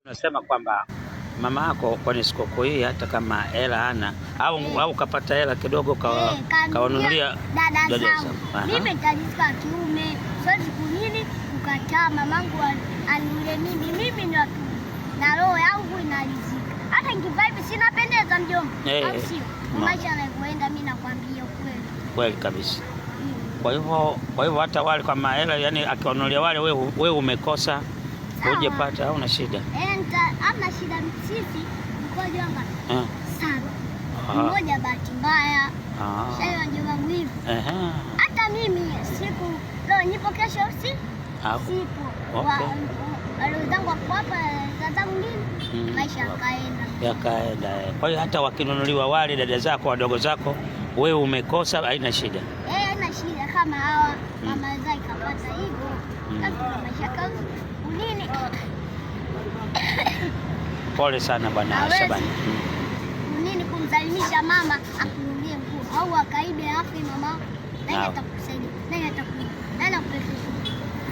Unasema kwamba mama yako kwani sikukuu hii hata kama hela hana au kapata hela kidogo kawanunulia dada zangu. Mimi nitajisikia kiume, siwezi kunini kukataa mamangu anile mimi ni watu na roho yangu inaridhika. Hata nikiva hivi sinapendeza mjomba, au sio? Maisha yanavyoenda mimi nakwambia kweli. Kweli kabisa. Kwa hivyo hata wale kama hela yani akiwanunulia wale wewe umekosa hujapata au una shida? Hamna shida, sisi mkojo wangu sana. Mmoja bahati mbaya. Sasa ndio wangu hivi. Hata mimi siku leo nipo, kesho sipo. Wale zangu hapo hapa zangu nini? Maisha yakaenda. Kwa hiyo hata wakinunuliwa wale dada zako wadogo zako wewe umekosa haina shida. Haina shida kama hawa mama zake kapata hivyo. Sasa maisha kazi nini? Pole sana bwana Shabani. Nini kumsalimisha mama akununulie nguo au akaibe afi mama? Nani atakusaidia? Nani atakuja? Nani akupeleka?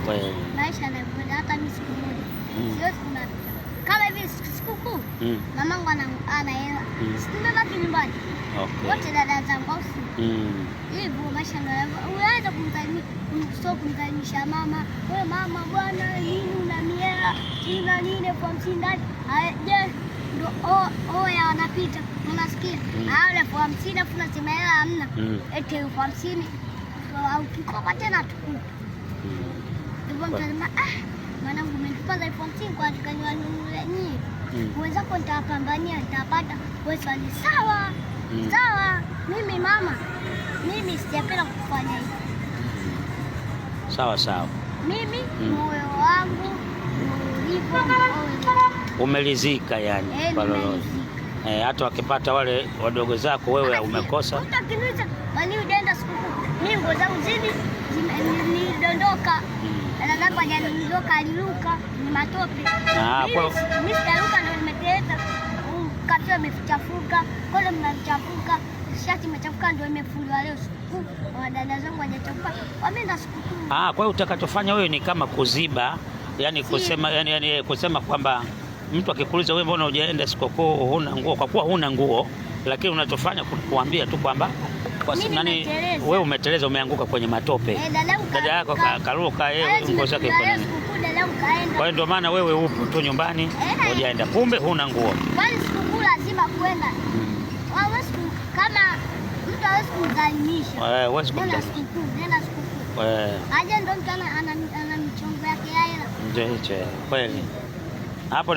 Kweli. Maisha yanakwenda, hata mimi siku moja. Siwezi kunapita. Kama hivi sikukuu. Mamangu ana hela. Sitembaki nyumbani. Okay. Wote dada zangu au si? Hivyo maisha yanakwenda. Unaweza kumsalimisha mama. Wewe mama bwana nini una miela? Sina nini kwa msindani. Je, ndo oya wanapita. Unasikia? Wale kwa 50 afu nasema hela hamna. Eti kwa 50 au kikopa tena tukupe. Hivyo mtasema mwanangu umenipaza elfu 50 kwa tukanywanunulia nyinyi. Mwenzako nitapambania nitapata. Wewe swali sawa. Sawa. Mimi mama. Mimi sijapenda kufanya hivyo. Sawa. Mimi moyo wangu ulivyo umelizika yani kwa lolote. Hata wakipata wale wadogo zako wewe umekosa. Utakiniza bali unaenda sikukuu. Mimi nguo zangu nilidondoka. Dada zangu hajanidondoka, aliruka ni matope. Mimi sitaruka ndio nimeteleza. Kapia imechafuka, kole mnachafuka, shati imechafuka ndio imefunga leo sikukuu. Dada zangu hajachafuka. Wameenda sikukuu. Kwa hiyo utakachofanya wewe ni kama kuziba, yani kusema yani kusema kwamba mtu akikuuliza wewe mbona hujaenda sikukuu huna nguo, kwa kuwa huna nguo, lakini unachofanya kuambia tu kwamba kwa nani wewe umeteleza, umeanguka kwenye matope. Dada yako karuka yeye nguo zake iko nini? Kwa hiyo ndio maana wewe upo tu nyumbani hujaenda, kumbe huna nguo. Bali sikukuu lazima kwenda. Kama mtu hawezi kumdhalimisha. Wewe nenda sikukuu. Aje ndo mtu ana michongo yake ya hela. Ndio hicho kweli. Hapo